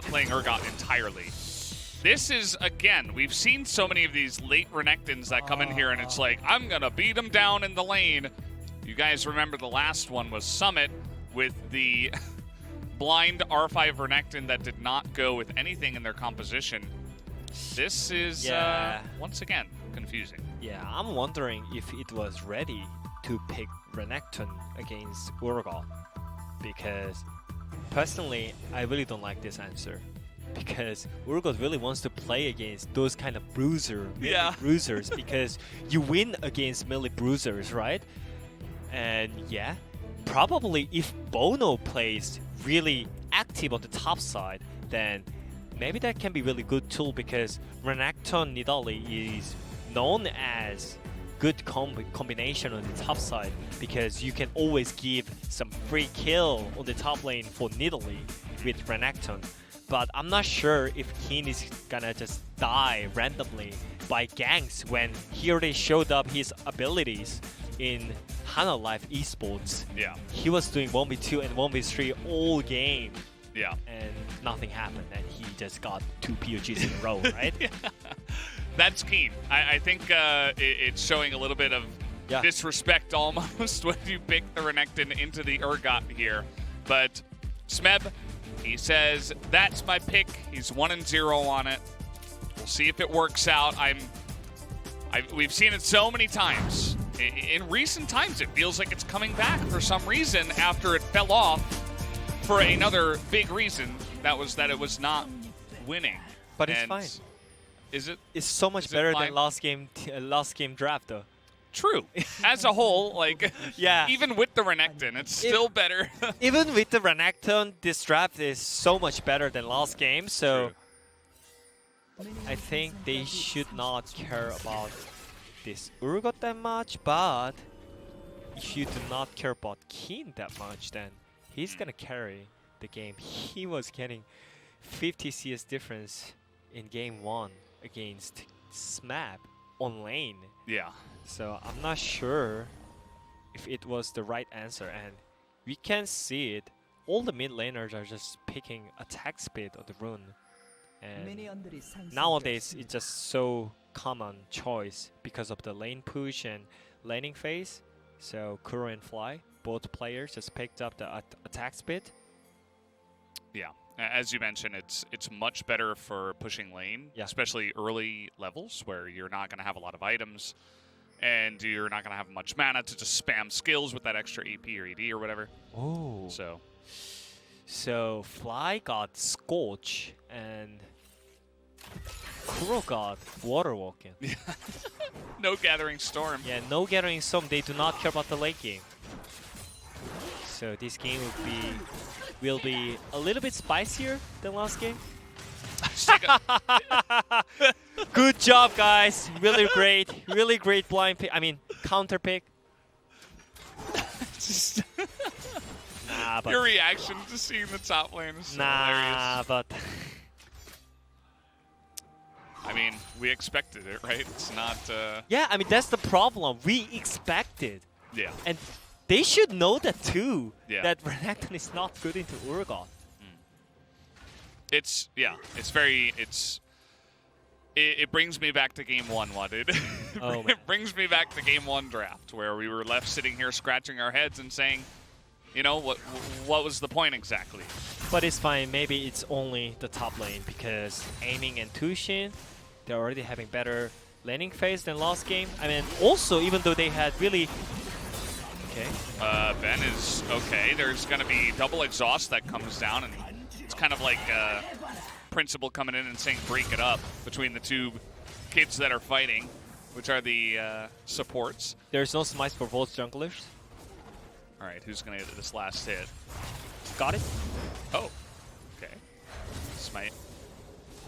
playing Urgot entirely. This is, again, we've seen so many of these late Renektons that come in here and it's like, I'm going to beat them down in the lane. You guys remember the last one was Summit with the blind R5 Renekton that did not go with anything in their composition. This is, once again, confusing. Yeah, I'm wondering if it was ready to pick Renekton against Urgot. Because, personally, I really don't like this answer. Because Urgot really wants to play against those kind of bruisers because you win against melee bruisers, right? And yeah, probably if bonO plays really active on the top side, then maybe that can be really good tool because Renekton Nidalee is known as good combination on the top side because you can always give some free kill on the top lane for Nidalee with Renekton. But I'm not sure if Kiin is gonna just die randomly by ganks when he already showed up his abilities in Hana Life Esports. Yeah. He was doing 1v2 and 1v3 all game. Yeah. And nothing happened and he just got 2 POGs in a row, right? Yeah. That's Kiin. I think it's showing a little bit of disrespect almost when you pick the Renekton into the Urgot here. But Smeb, he says, that's my pick. He's 1-0 on it. We'll see if it works out. We've seen it so many times. In recent times, it feels like it's coming back for some reason after it fell off for another big reason. That was that it was not winning. But it's fine. Is it? It's so much better than last game draft, though. True. As a whole, like, yeah. Even with the Renekton, it's still better. Even with the Renekton, this draft is so much better than last game, so I think they should not care about this Urgot that much, but if you do not care about Kiin that much, then he's gonna carry the game. He was getting 50 CS difference in game 1 against Smeb on lane. Yeah. So I'm not sure if it was the right answer, and we can see it. All the mid laners are just picking attack speed of the rune, and nowadays it's just so common choice because of the lane push and laning phase. So Kuro and Fly, both players just picked up the attack speed. Yeah. As you mentioned, it's much better for pushing lane, especially early levels where you're not going to have a lot of items. And you're not going to have much mana to just spam skills with that extra AP or ED or whatever. Oh. So Fly got Scorch and Kuro got Water Walking. No Gathering Storm. Yeah, no Gathering Storm. They do not care about the late game. So this game will be a little bit spicier than last game. Good job, guys. Really great blind pick. I mean, counter pick. Nah, but your reaction to seeing the top lane is so hilarious. But I mean, we expected it, right? It's not. Yeah, I mean that's the problem. We expected. Yeah. And they should know that too. Yeah. That Renekton is not good into Urgot. It brings me back to game 1, what it? It brings me back to game 1 draft where we were left sitting here scratching our heads and saying, you know, what was the point exactly? But it's fine. Maybe it's only the top lane because Aiming and TusiN, they're already having better laning phase than last game. I mean, also even though they had really Ben is okay. There's gonna be double exhaust that comes down, and it's kind of like Principal coming in and saying break it up between the two kids that are fighting, which are the supports. There's no smites for both junglers. All right, who's gonna get this last hit? Got it. Oh, okay. Smite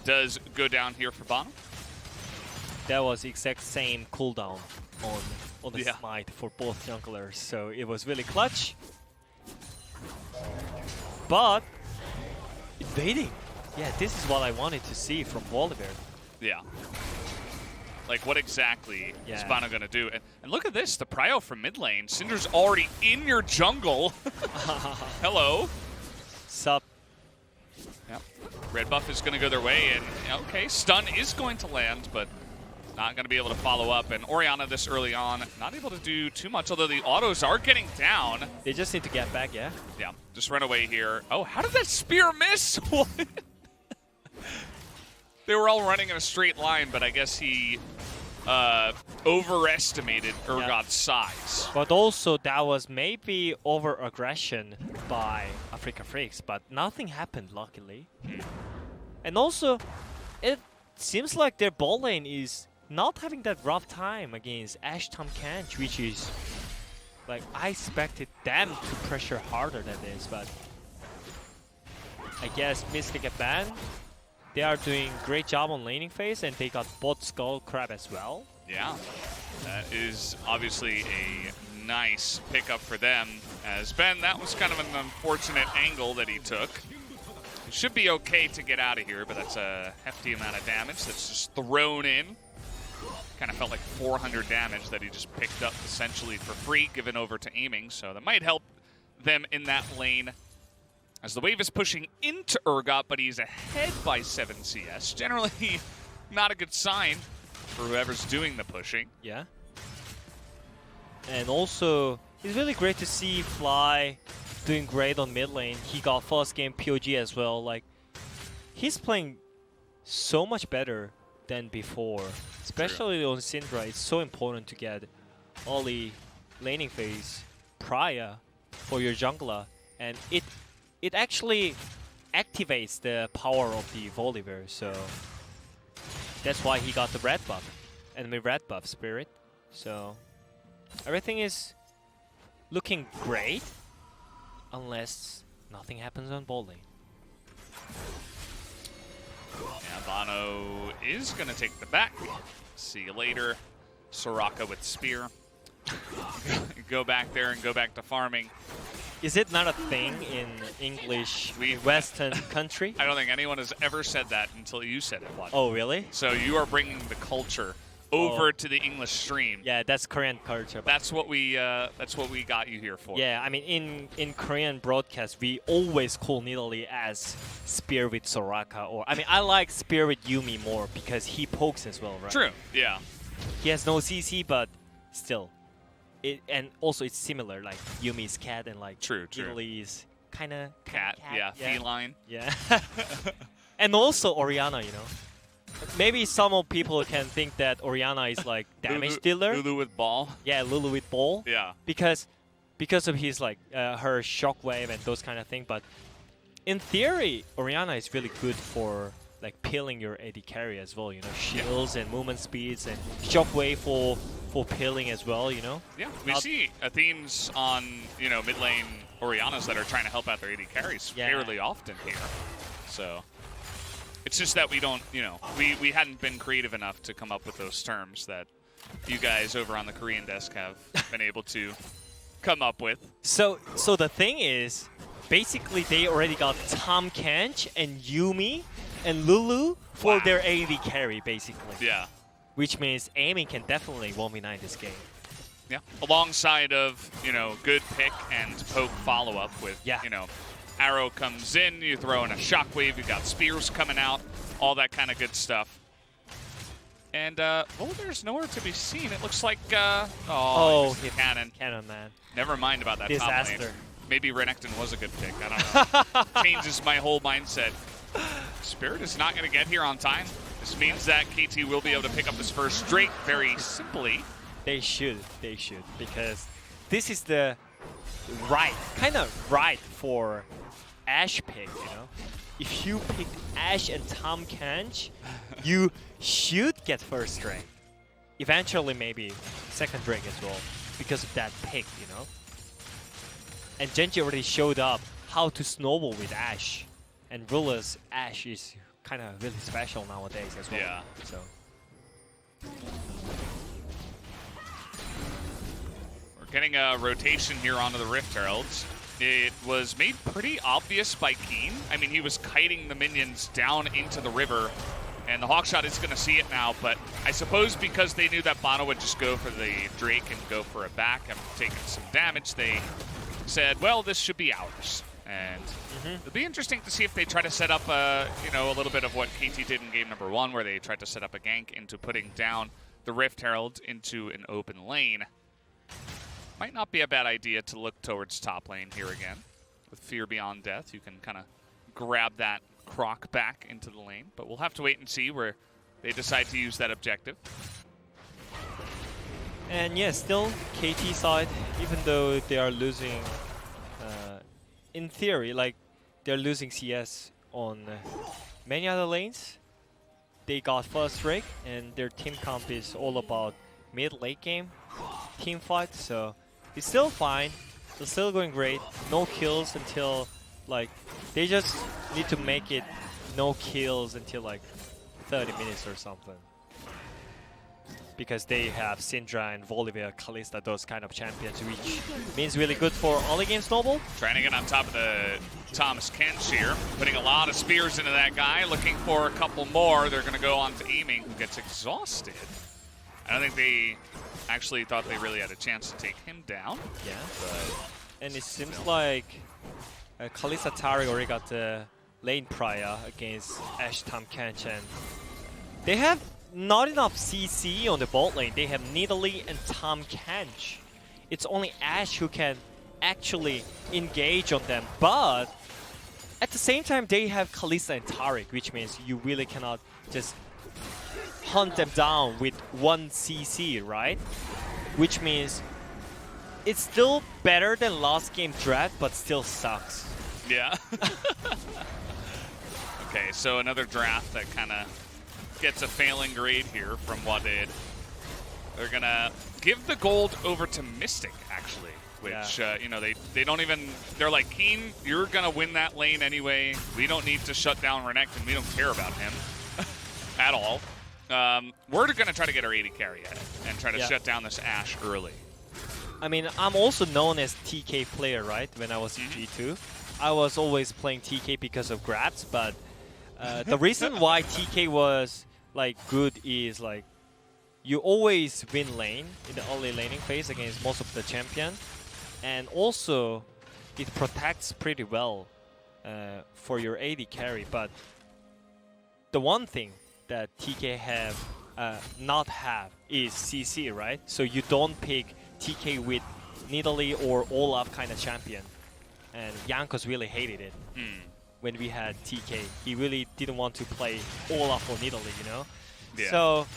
does go down here for bonO. That was the exact same cooldown on the smite for both junglers, so it was really clutch. But invading. Yeah, this is what I wanted to see from Volibear. Yeah. Like, what exactly is bonO going to do? And look at this, the prio from mid lane. Syndra's already in your jungle. Hello. Sup. Yep. Red buff is going to go their way, and okay, stun is going to land, but not going to be able to follow up. And Orianna this early on, not able to do too much, although the autos are getting down. They just need to get back, yeah? Yeah, just run away here. Oh, how did that spear miss? They were all running in a straight line, but I guess he overestimated Urgot's size. But also, that was maybe over-aggression by Afreeca Freecs, but nothing happened, luckily. And also, it seems like their bot lane is not having that rough time against Ashe, Tahm, Kench, which is, like, I expected them to pressure harder than this, but I guess Mystic get banned. They are doing great job on laning phase, and they got bot Skull Crab as well. Yeah, that is obviously a nice pickup for them. As Ben, that was kind of an unfortunate angle that he took. It should be okay to get out of here, but that's a hefty amount of damage that's just thrown in. Kind of felt like 400 damage that he just picked up essentially for free, given over to aiming, so that might help them in that lane. As the wave is pushing into Urgot, but he's ahead by 7 CS. Generally, not a good sign for whoever's doing the pushing. Yeah. And also, it's really great to see Fly doing great on mid lane. He got first game POG as well. Like, he's playing so much better than before. Especially on Syndra, it's so important to get early laning phase prior for your jungler. And it actually activates the power of the Volibear, so that's why he got the red buff, enemy red buff spirit. So everything is looking great, unless nothing happens on bot lane. Yeah, bonO is going to take the back. See you later. Soraka with spear. Go back there and go back to farming. Is it not a thing in English Western country? I don't think anyone has ever said that until you said it once. Oh, really? So you are bringing the culture over to the English stream. Yeah, that's Korean culture. That's what we got you here for. Yeah, I mean, in Korean broadcast, we always call Nidalee as Spear with Soraka, or I mean, I like Spear with Yuumi more because he pokes as well, right? True. Yeah. He has no CC, but still. And also it's similar, like Yumi's cat and like Nidalee is kind of cat, yeah, feline. Yeah. And also Orianna, you know. Maybe some of people can think that Orianna is like damage dealer. Lulu with ball. Yeah, Lulu with ball. Yeah. Because of his like her shockwave and those kind of things, but in theory Orianna is really good for like peeling your AD carry as well, you know, shields and movement speeds and shockwave for peeling as well, you know. Yeah, we see themes on, you know, mid lane Oriannas that are trying to help out their AD carries fairly often here. So it's just that we don't, you know, we hadn't been creative enough to come up with those terms that you guys over on the Korean desk have been able to come up with. So the thing is, basically they already got Tahm, Kench and Yuumi and Lulu for their AD carry, basically. Yeah. Which means aiming can definitely 1v9 this game. Yeah. Alongside of, you know, good pick and poke follow-up with, you know, arrow comes in, you throw in a shockwave, you got spears coming out, all that kind of good stuff. And, there's nowhere to be seen. It looks like, cannon. Cannon, man. Never mind about that Disaster. top lane. Maybe Renekton was a good pick. I don't know. Changes my whole mindset. Spirit is not going to get here on time. This means that KT will be able to pick up his first Drake very simply. They should, because this is the kind of right for Ashe pick, you know? If you pick Ashe and Tahm, Kench, you should get first Drake. Eventually, maybe second Drake as well, because of that pick, you know? And Genji already showed up how to snowball with Ashe. And Ruler's Ashe is kind of really special nowadays as well. Yeah. So. We're getting a rotation here onto the Rift Heralds. It was made pretty obvious by Kiin. I mean, he was kiting the minions down into the river, and the Hawkshot is going to see it now, but I suppose because they knew that bonO would just go for the Drake and go for a back and taking some damage, they said, well, this should be ours. And it'll be interesting to see if they try to set up, you know, a little bit of what KT did in game number 1, where they tried to set up a gank into putting down the Rift Herald into an open lane. Might not be a bad idea to look towards top lane here again. With Fear Beyond Death, you can kind of grab that Croc back into the lane. But we'll have to wait and see where they decide to use that objective. And yeah, still KT side, even though they are losing, in theory, like they're losing CS on many other lanes. They got first rig, and their team comp is all about mid-late game team fight, so it's still fine. They're still going great. No kills until, like, they just need to make it no kills until like 30 minutes or something. Because they have Syndra and Volibear, Kalista, those kind of champions, which means really good for early game snowball. Trying to get on top of the Thomas Kench here, putting a lot of spears into that guy, looking for a couple more. They're going to go on to aiming, who gets exhausted. I don't think they actually thought they really had a chance to take him down. Yeah, and it seems like Kalista Taric already got the lane prior against Ashe, Tahm, Kench, and they have not enough CC on the bot lane. They have Nidalee and Tahm, Kench. It's only Ashe who can actually engage on them, but at the same time they have Kalista and Taric, which means you really cannot just hunt them down with one CC, right? Which means it's still better than last game draft, but still sucks. Yeah. Okay, so another draft that kind of gets a failing grade here from Wadid. They're gonna give the gold over to Mystic, actually, which you know, they don't even, they're like, Kiin, you're gonna win that lane anyway. We don't need to shut down Renekton. We don't care about him at all. We're gonna try to get our AD carry at it and try to shut down this Ashe early. I mean, I'm also known as TK player, right? When I was in G2, I was always playing TK because of grabs, but the reason why TK was like good is like you always win lane in the early laning phase against most of the champion, and also it protects pretty well for your AD carry. But the one thing that TK not have is CC, right? So you don't pick TK with Nidalee or Olaf kind of champion, and Jankos really hated it. When we had TK, he really didn't want to play Olaf or Nidalee, you know? Yeah. So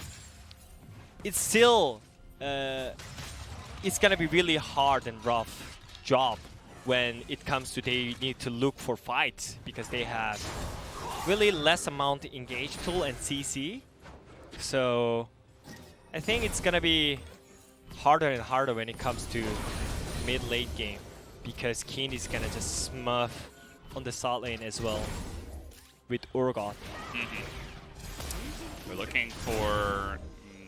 it's still, it's gonna be really hard and rough job when it comes to they need to look for fights, because they have really less amount engage tool and CC. So I think it's gonna be harder and harder when it comes to mid-late game, because Kiin is gonna just smurf on the side lane as well with Urgot. We're looking for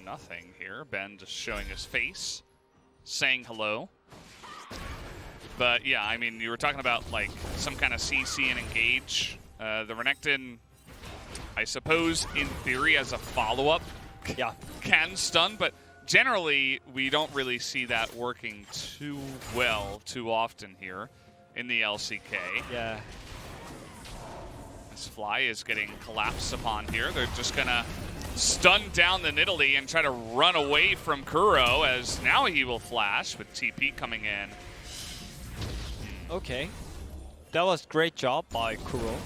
nothing here. Ben just showing his face, saying hello. But yeah, I mean, you were talking about like some kind of CC and engage. The Renekton, I suppose, in theory, as a follow-up, can stun, but generally we don't really see that working too well too often here in the LCK. Yeah. This Fly is getting collapsed upon here. They're just gonna stun down the Nidalee and try to run away from Kuro, as now he will flash with TP coming in. Okay. That was great job by Kuro.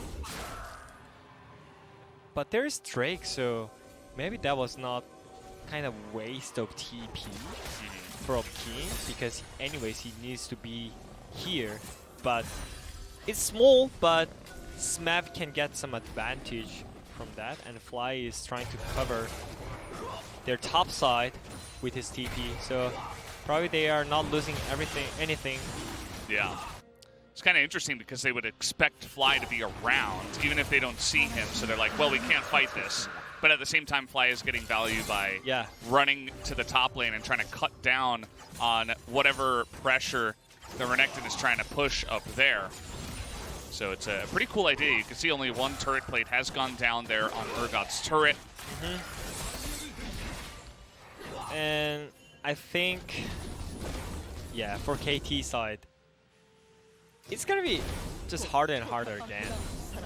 But there's Drake, so maybe that was not kind of waste of TP from Kiin, because anyways he needs to be here. But it's small, but Smeb can get some advantage from that, and Fly is trying to cover their top side with his TP, so probably they are not losing anything. Yeah. It's kind of interesting because they would expect Fly to be around, even if they don't see him, so they're like, well, we can't fight this. But at the same time, Fly is getting value by running to the top lane and trying to cut down on whatever pressure the Renekton is trying to push up there. So it's a pretty cool idea. You can see only one turret plate has gone down there on Urgot's turret. And I think, yeah, for KT side, it's gonna be just harder and harder again.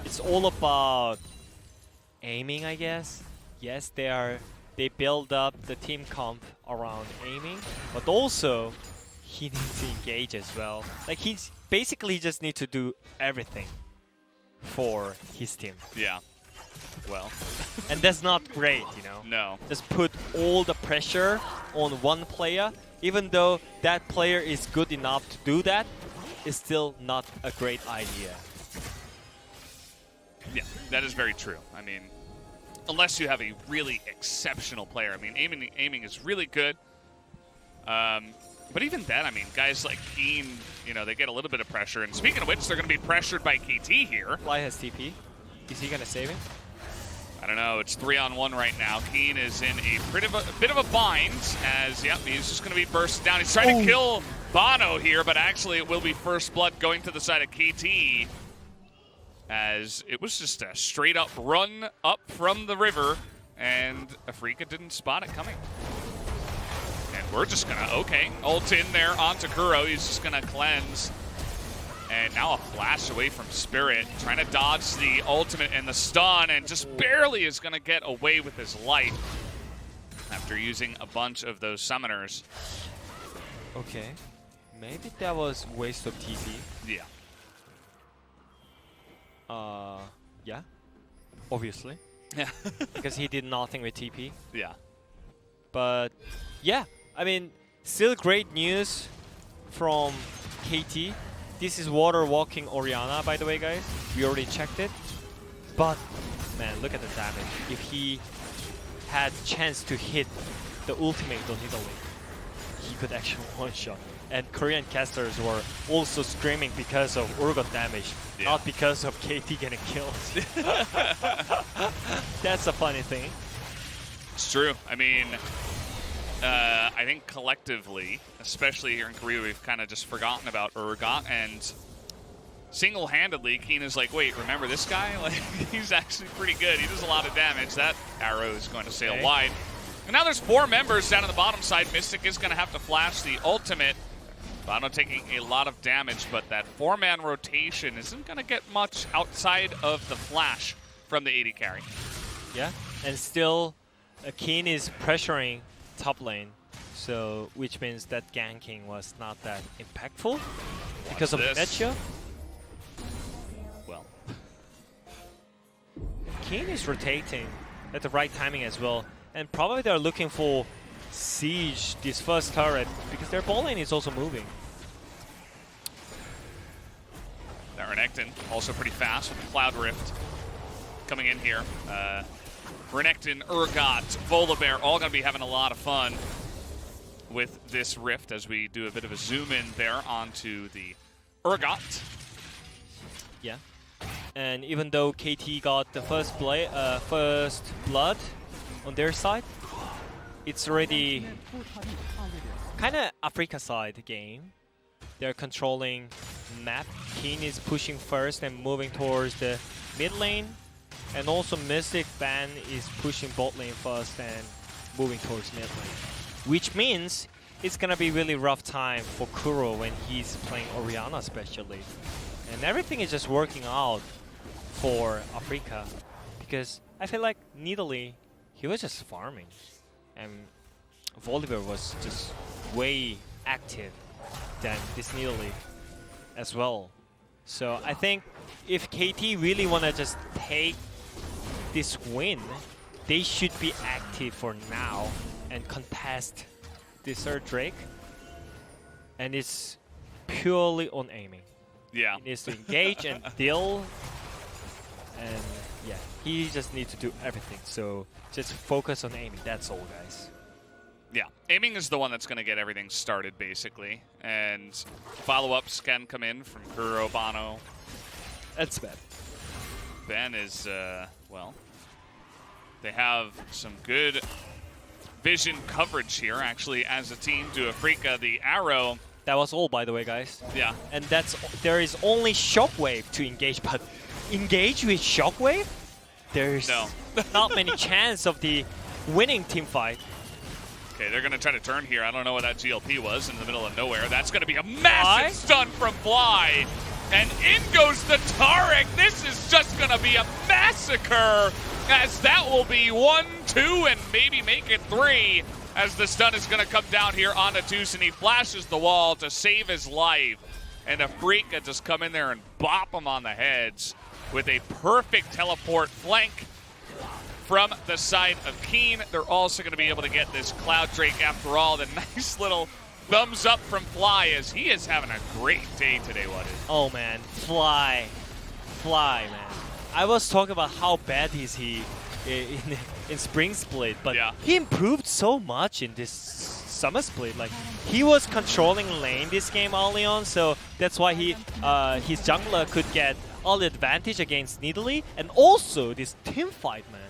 It's all about aiming, I guess. Yes, they build up the team comp around aiming, but also he needs to engage as well. Like he's basically just need to do everything for his team. Yeah. Well. And that's not great, you know? No. Just put all the pressure on one player, even though that player is good enough to do that, it's still not a great idea. Yeah, that is very true. I mean, unless you have a really exceptional player. I mean, aiming is really good. But even then, I mean, guys like Kiin, you know, they get a little bit of pressure. And speaking of which, they're going to be pressured by KT here. Fly has TP. Is he going to save him? I don't know. It's 3-on-1 right now. Kiin is in a bit of a bind as, yep, he's just going to be burst down. He's trying to kill bonO here, but actually it will be first blood going to the side of KT, as it was just a straight up run up from the river, and Afreeca didn't spot it coming. And we're just going to, okay, ult in there onto Kuro. He's just going to cleanse. And now a flash away from Spirit, trying to dodge the ultimate and the stun, and just barely is going to get away with his life after using a bunch of those summoners. Okay. Maybe that was waste of TP. Yeah. Yeah. Obviously. Yeah. Because he did nothing with TP. Yeah. But yeah, I mean, still great news from KT. This is water walking Orianna, by the way, guys. We already checked it. But man, look at the damage. If he had chance to hit the ultimate on Nidalee, he could actually one-shot. And Korean casters were also screaming because of Urgot damage, not because of KT getting killed. That's a funny thing. It's true. I mean, I think collectively, especially here in Korea, we've kind of just forgotten about Urgot, and single-handedly, Kiin is like, wait, remember this guy? Like, he's actually pretty good. He does a lot of damage. That arrow is going to sail wide. And now there's 4 members down on the bottom side. Mystic is going to have to flash the ultimate. bonO taking a lot of damage, but that 4-man rotation isn't going to get much outside of the flash from the AD carry. Yeah, and still, Kiin is pressuring top lane, so which means that ganking was not that impactful because of the matchup. Well, Kiin is rotating at the right timing as well, and probably they're looking for siege this first turret because their ball lane is also moving. that Renekton also pretty fast with the Cloud Rift coming in here. Renekton, Urgot, Volibear, all going to be having a lot of fun with this Rift as we do a bit of a zoom in there onto the Urgot. Yeah, and even though KT got the first blood on their side, it's already kind of Afreeca side game. They're controlling map. Kiin is pushing first and moving towards the mid lane. And also Mystic Ban is pushing bot lane first and moving towards mid lane. Which means it's gonna be really rough time for Kuro when he's playing Orianna especially. And everything is just working out for Afreeca. Because I feel like Nidalee, he was just farming. And Volibear was just way active than this Nidalee as well. So I think if KT really wanna just take this win, they should be active for now and contest this third Drake. And it's purely on aiming. Yeah. He needs to engage and deal. And yeah, he just needs to do everything. So just focus on aiming. That's all, guys. Yeah, aiming is the one that's going to get everything started, basically. And follow-ups can come in from Kuro, bonO. And Smeb. Ben is, well, they have some good vision coverage here, actually, as a team to Afreeca. The arrow. That was all, by the way, guys. Yeah. And there is only Shockwave to engage, but engage with Shockwave? There's not many chance of the winning team fight. Okay, they're going to try to turn here. I don't know what that GLP was in the middle of nowhere. That's going to be a massive stun from Fly. And in goes the Taric. This is just going to be a massacre, as that will be 1, 2, and maybe make it 3, as the stun is going to come down here onto TusiN. He flashes the wall to save his life, and Afreeca just come in there and bop him on the heads with a perfect teleport flank from the side of Kiin. They're also going to be able to get this Cloud Drake after all. The nice little thumbs up from Fly, as he is having a great day today, what is? Oh man, Fly, man. I was talking about how bad is he in Spring Split, but yeah, he improved so much in this Summer Split. Like, he was controlling lane this game early on, so that's why he his jungler could get all the advantage against Nidalee, and also this team fight, man.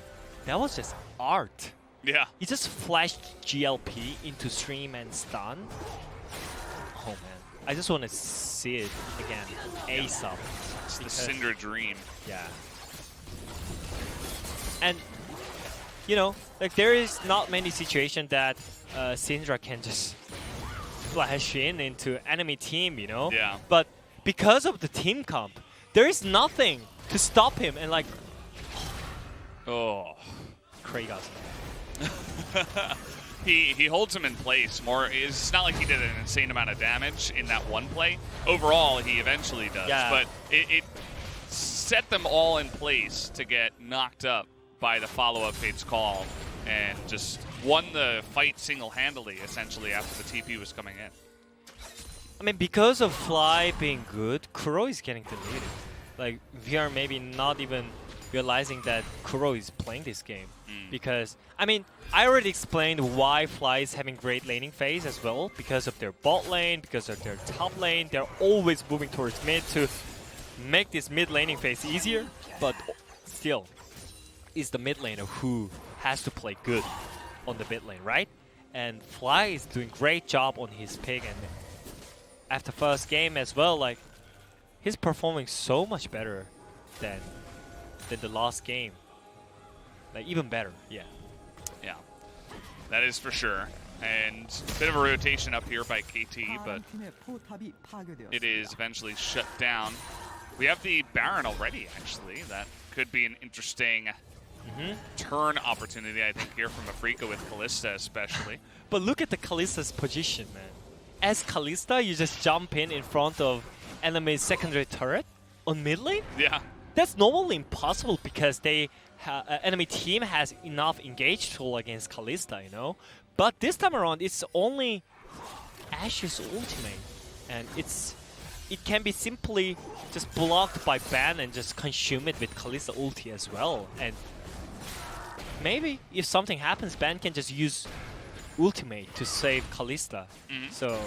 That was just art. Yeah. He just flashed GLP into stream and stun. Oh man, I just want to see it again ASAP. It's the Syndra dream. Yeah. And, you know, like, there is not many situations that Syndra can just flash into enemy team, you know? Yeah. But because of the team comp, there is nothing to stop him, and like... Oh. Kratos. He holds him in place more. It's not like he did an insane amount of damage in that one play. Overall, he eventually does. Yeah. But it set them all in place to get knocked up by the follow-up Fate's Call, and just won the fight single-handedly, essentially, after the TP was coming in. I mean, because of Fly being good, Kuro is getting deleted. Like, we are maybe not even realizing that Kuro is playing this game. Because, I mean, I already explained why Fly is having great laning phase as well, because of their bot lane, because of their top lane. They're always moving towards mid to make this mid laning phase easier, but still, it's the mid laner who has to play good on the mid lane, right? And Fly is doing great job on his pick, and after first game as well, like, he's performing so much better than the last game. Like, even better, yeah. Yeah, that is for sure. And a bit of a rotation up here by KT, but it is eventually shut down. We have the Baron already, actually. That could be an interesting turn opportunity, I think, here from Afreeca with Kalista especially. But look at the Kalista's position, man. As Kalista, you just jump in front of enemy's secondary turret on mid lane? Yeah. That's normally impossible because they enemy team has enough engage tool against Kalista, you know? But this time around, it's only Ashe's ultimate. And it can be simply just blocked by ban and just consume it with Kalista ulti as well. And maybe if something happens, ban can just use ultimate to save Kalista. So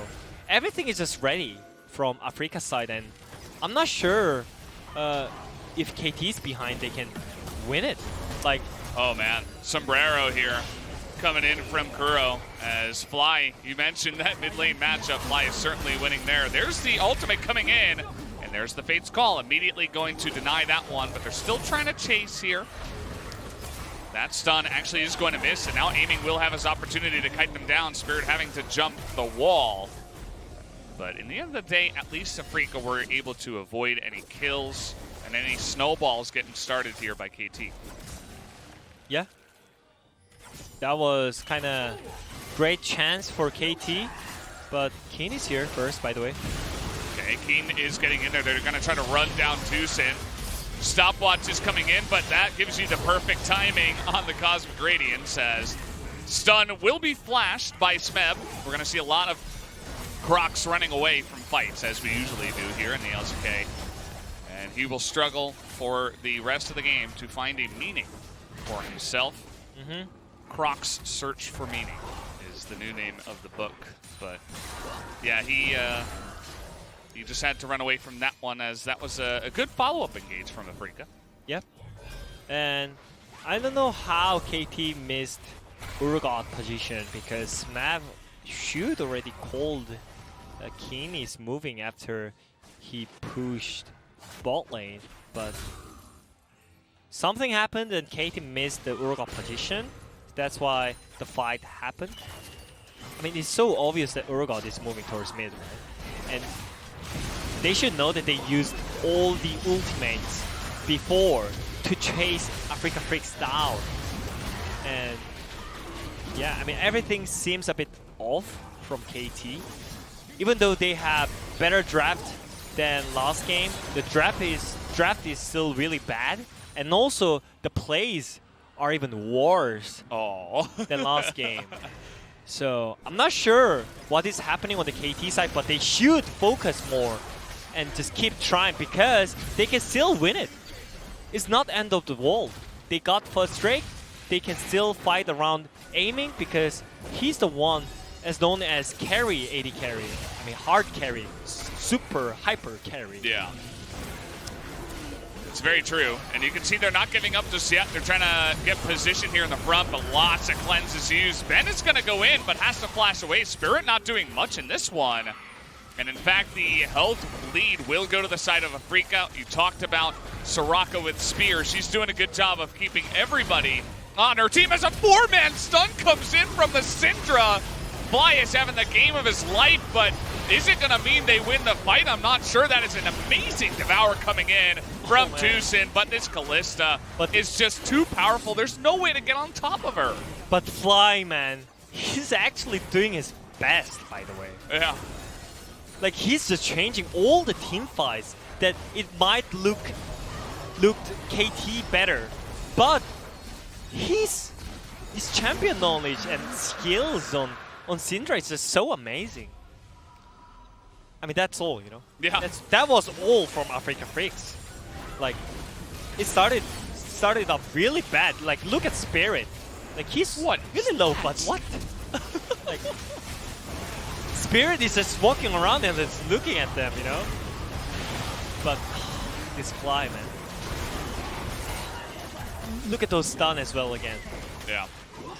everything is just ready from Afreeca's side, and I'm not sure if KT's behind, they can win it. Like, oh man, Sombrero here coming in from Kuro as Fly. You mentioned that mid lane matchup. Fly is certainly winning there. There's the ultimate coming in, and there's the Fate's Call. Immediately going to deny that one, but they're still trying to chase here. That stun actually is going to miss, and now Aiming will have his opportunity to kite them down. Spirit having to jump the wall. But in the end of the day, at least Afreeca were able to avoid any kills and any snowballs getting started here by KT. Yeah. That was kind of great chance for KT, but Kiin is here first, by the way. Okay, Kiin is getting in there. They're going to try to run down TusiN. Stopwatch is coming in, but that gives you the perfect timing on the Cosmic Gradients, as stun will be flashed by Smeb. We're going to see a lot of Crocs running away from fights, as we usually do here in the LCK. And he will struggle for the rest of the game to find a meaning for himself. Croc's Search for Meaning is the new name of the book. But yeah, he just had to run away from that one, as that was a good follow-up engage from Afreeca. Yep. And I don't know how KT missed Urgot position, because Smeb should already called Kiin is moving after he pushed bot lane, but something happened and KT missed the Urgot position. That's why the fight happened. I mean, it's so obvious that Urgot is moving towards mid, right? And they should know that they used all the ultimates before to chase Afreeca Freecs down. And yeah, I mean, everything seems a bit off from KT. Even though they have better draft than last game, the draft is still really bad. And also, the plays are even worse than last game. So, I'm not sure what is happening on the KT side, but they should focus more and just keep trying because they can still win it. It's not end of the world. They got first straight. They can still fight around aiming because he's the one as known as carry, AD carry. I mean, hard carry, super hyper carry. Yeah. It's very true, and you can see they're not giving up just yet. They're trying to get position here in the front, but lots of cleanses used. Ben is going to go in, but has to flash away. Spirit not doing much in this one. And in fact, the health lead will go to the side of Afreeca. You talked about Soraka with Spear. She's doing a good job of keeping everybody on her team as a 4-man stun comes in from the Syndra. Fly is having the game of his life, but is it going to mean they win the fight? I'm not sure. That is an amazing Devour coming in from TusiN, but this Kalista is just too powerful. There's no way to get on top of her. But Fly, man, he's actually doing his best, by the way. Yeah. Like, he's just changing all the team fights that it might look KT better, but his champion knowledge and skills on Syndra is just so amazing. I mean, that's all, you know? Yeah. That was all from Afreeca Freecs. Like, it started off really bad. Like, look at Spirit. Like, he's really low, but what? Like, Spirit is just walking around and just looking at them, you know? But this Fly, man. Look at those stun as well again. Yeah.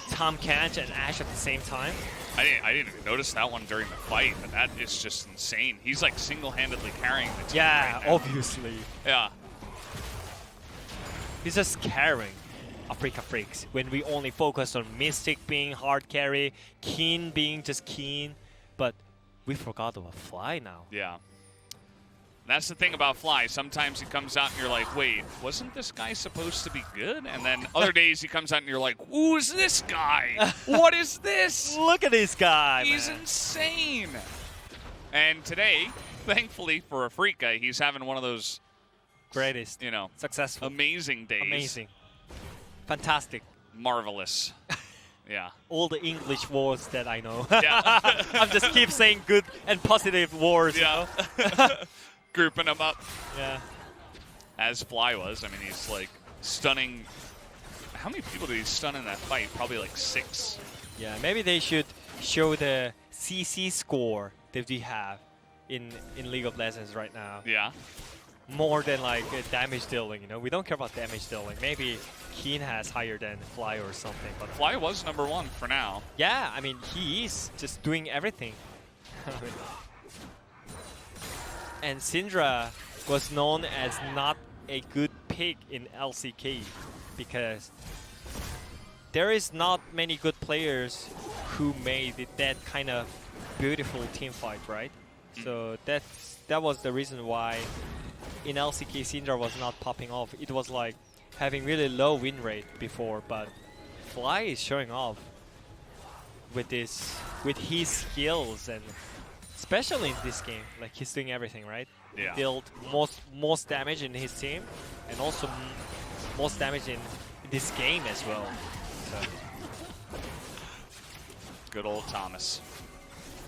Tahm, Kench, and Ashe at the same time. I didn't even notice that one during the fight, but that is just insane. He's like single-handedly carrying the team. Yeah, right now. obviously. Yeah. He's just carrying Afreeca Freecs when we only focus on Mystic being hard carry, Kiin being just Kiin, but we forgot about Fly now. Yeah. That's the thing about Fly. Sometimes he comes out and you're like, wait, wasn't this guy supposed to be good? And then other days he comes out and you're like, who's this guy? What is this? Look at this guy, He's man. insane. And today, thankfully for Afreeca, he's having one of those Greatest, you know, successful, amazing days. amazing, fantastic. Marvelous. Yeah. All the English words that I know. Yeah. I'm just keep saying good and positive words, Yeah. you know? Grouping them up. Yeah. As Fly was. I mean, he's like stunning. How many people did he stun in that fight? Probably like 6. Yeah, maybe they should show the CC score that we have in League of Legends right now. Yeah. More than like damage dealing, you know? We don't care about damage dealing. Maybe Kiin has higher than Fly or something. But Fly was #1 for now. yeah, I mean, he is just doing everything. And Syndra was known as not a good pick in LCK because there is not many good players who made it that kind of beautiful team fight, right? So that was the reason why in LCK Syndra was not popping off. It was like having really low win rate before, but Fly is showing off with his skills, and especially in this game, like he's doing everything, right? Yeah. Dealt most damage in his team, and also most damage in this game as well. So. Good old Thomas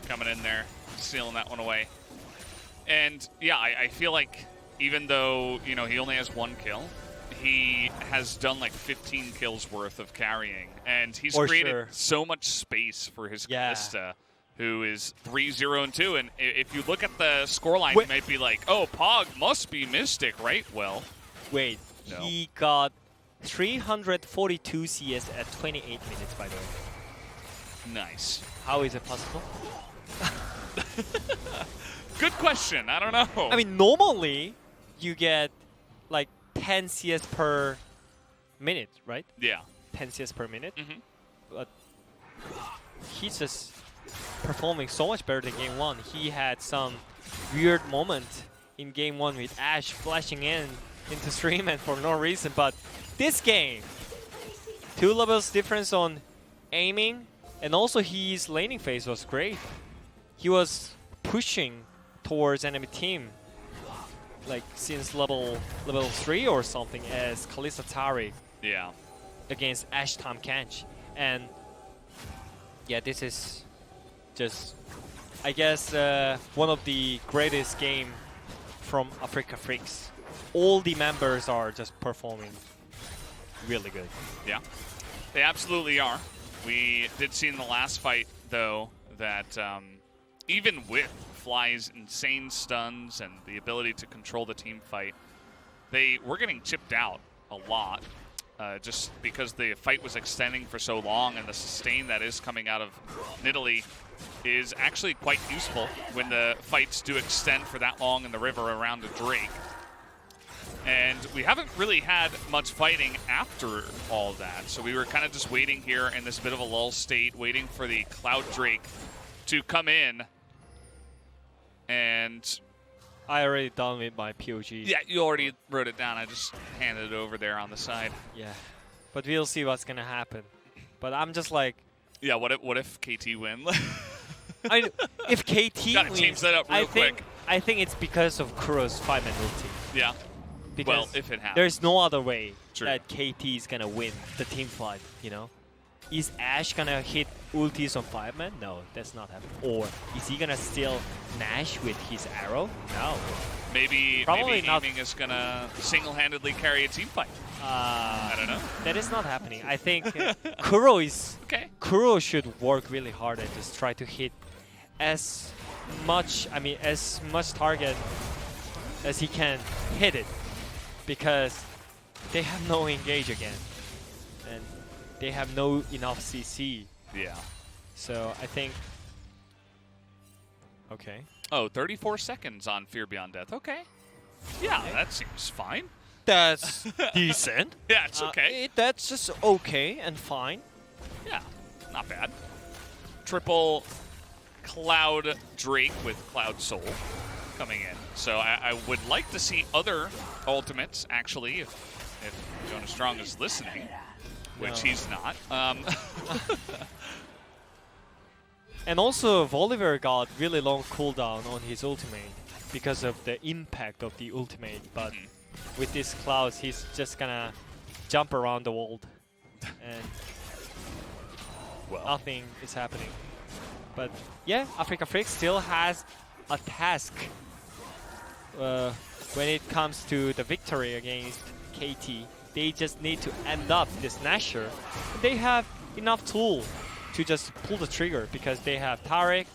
coming in there, sealing that one away. And yeah, I feel like even though, you know, he only has 1 kill, he has done like 15 kills worth of carrying, and he's created so much space for his Kalista, who is 3-0-2. And if you look at the scoreline, you might be like, oh, Pog must be Mystic, right? Well, wait, no. He got 342 CS at 28 minutes, by the way. Nice. How is it possible? Good question. I don't know. I mean, normally you get like 10 CS per minute, right? Yeah. 10 CS per minute. But he's just performing so much better than game 1. He had some weird moment in game 1 with Ashe flashing into stream and for no reason, but this game, 2 levels difference on aiming, and also his laning phase was great. He was pushing towards enemy team like since level 3 or something as Kalista Taric against Ashe Tahm Kench. And yeah, this is just, I guess, one of the greatest game from Afreeca Freecs. All the members are just performing really good. Yeah, they absolutely are. We did see in the last fight, though, that even with Fly's insane stuns and the ability to control the team fight, they were getting chipped out a lot. Just because the fight was extending for so long, and the sustain that is coming out of Nidalee is actually quite useful when the fights do extend for that long in the river around the Drake. And we haven't really had much fighting after all that, so we were kind of just waiting here in this bit of a lull state, waiting for the Cloud Drake to come in. And I already done with my POG. Yeah, you already wrote it down. I just handed it over there on the side. Yeah, but we'll see what's gonna happen. But I'm just like, yeah, what if KT win? If KT gotta wins, change that up real quick. I think it's because of Kuro's 5-man ulti. Yeah. Because well, if it happens, there's no other way True. that KT is gonna win the team fight. You know, is Ashe gonna hit ultis on 5-man? No, that's not happening. Or is he gonna steal Nash with his arrow? No. Maybe Probably not. aiming is gonna single-handedly carry a team fight. I don't know. That is not happening. I think Kuro is okay. Kuro should work really hard and just try to hit as much target as he can hit it, because they have no engage again, and they have no enough CC. Yeah. So I think. Okay. Oh, 34 seconds on Fear Beyond Death. Okay. Yeah, that seems fine. That's decent. Yeah, it's okay. That's just okay and fine. Yeah, not bad. Triple Cloud Drake with Cloud Soul coming in. So I would like to see other ultimates, actually, if Jonas Strong is listening, which he's not. And also, Volibear got really long cooldown on his ultimate because of the impact of the ultimate, but with these clouds, he's just gonna jump around the world and nothing is happening. But yeah, Afreeca Freecs still has a task when it comes to the victory against KT. They just need to end up this Nasher. They have enough tool to just pull the trigger because they have Taric,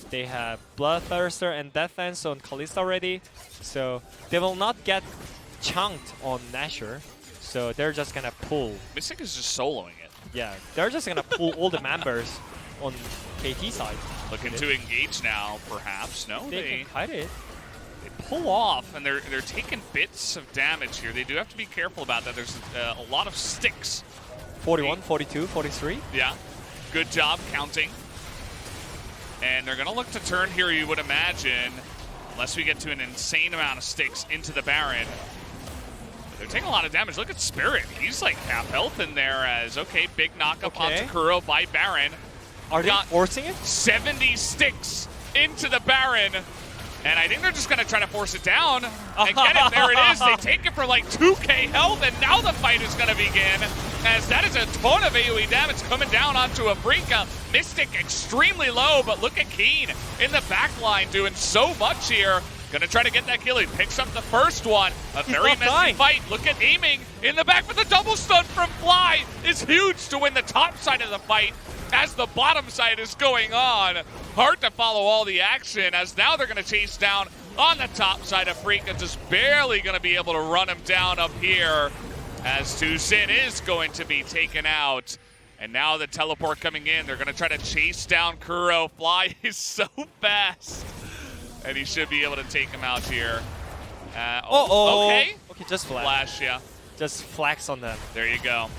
they have Bloodthirster and Deathlands on Kalista already, so they will not get chunked on Nasher, so they're just gonna pull. Mystic is just soloing it. Yeah, they're just gonna pull all the members on KT side. Looking to engage now, perhaps. No, they can cut it. They pull off, and they're taking bits of damage here. They do have to be careful about that. There's a lot of sticks. 41, 42, 43. Yeah, good job counting. And they're gonna look to turn here, you would imagine, unless we get to an insane amount of sticks into the Baron. They're taking a lot of damage. Look at Spirit. He's like half health in there as, okay, big knock-up onto Kuro by Baron. Are they forcing it? 70 sticks into the Baron. And I think they're just going to try to force it down and get it. There it is. They take it for like 2k health, and now the fight is going to begin. As that is a ton of AoE damage coming down onto Afreeca. Mystic extremely low, but look at Kiin in the back line doing so much here. Gonna try to get that kill. He picks up the first one. A very messy fight. Look at aiming in the back, but the double stun from Fly is huge to win the top side of the fight as the bottom side is going on. Hard to follow all the action as now they're gonna chase down on the top side. Afreeca just barely gonna be able to run him down up here as TusiN is going to be taken out. And now the teleport coming in. They're gonna try to chase down Kuro. Fly is so fast. And he should be able to take him out here. Okay. Okay, just flash, yeah. Just flax on them. There you go.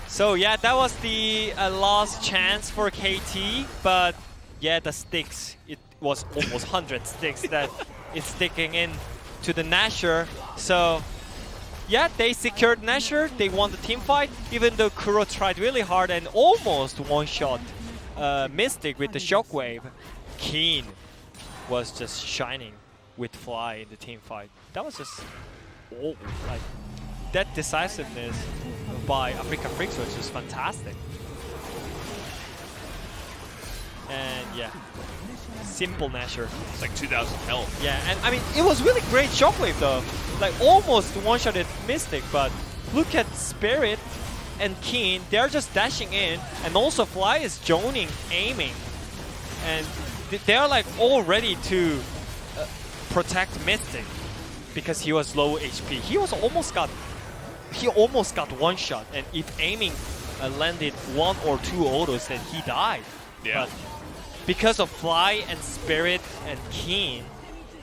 So yeah, that was the last chance for KT, but yeah, the sticks, it was almost 100 sticks that is sticking in to the Nashor. So yeah, they secured Nashor, they won the team fight, even though Kuro tried really hard and almost one-shot Mystic with the Shockwave. Kiin was just shining with Fly in the team fight. That was just, like, that decisiveness by Afreeca Freecs was just fantastic. And yeah, simple Nashor. It's like 2,000 health. Yeah, and I mean, it was really great Shockwave though. Like almost one-shotted Mystic, but look at Spirit and Kiin, they're just dashing in, and also Fly is joning, aiming. And they're like all ready to protect Mystic because he was low HP. He almost got one shot, and if aiming landed 1 or 2 autos, then he died. Yeah. But because of Fly and Spirit and Kiin,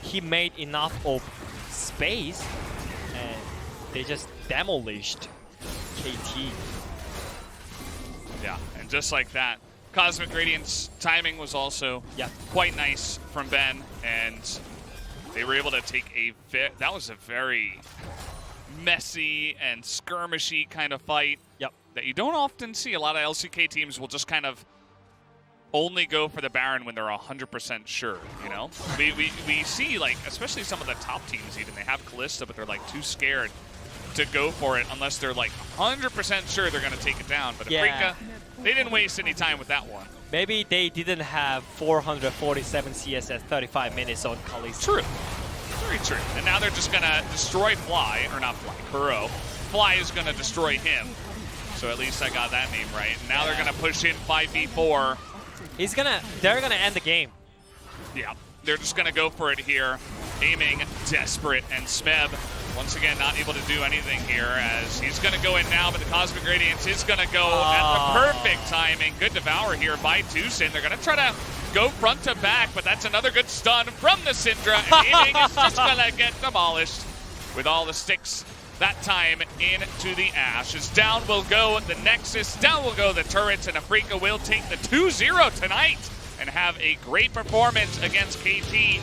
he made enough of space, and they just demolished KT. Yeah, and just like that, Cosmic Radiant's timing was also quite nice from Ben, and they were able to take that was a very messy and skirmishy kind of fight that you don't often see. A lot of LCK teams will just kind of only go for the Baron when they're 100% sure, you know? We see, like, especially some of the top teams even, they have Kalista, but they're, like, too scared to go for it unless they're, like, 100% sure they're going to take it down. But Afreeca, they didn't waste any time with that one. Maybe they didn't have 447 CS at 35 minutes on Kalista. True. Very true. And now they're just going to destroy Fly, or not Fly, Kuro. Fly is going to destroy him. So at least I got that name right. And now they're going to push in 5v4. They're gonna end the game. Yeah, they're just gonna go for it here, aiming desperate, and Smeb once again not able to do anything here as he's gonna go in now, but the Cosmic Radiance is gonna go at the perfect timing. Good devour here by TusiN. They're gonna try to go front to back, but that's another good stun from the Syndra, and aiming is just gonna get demolished with all the sticks. That time into the Ashe. As down will go the Nexus, down will go the turrets, and Afreeca will take the 2-0 tonight and have a great performance against KT.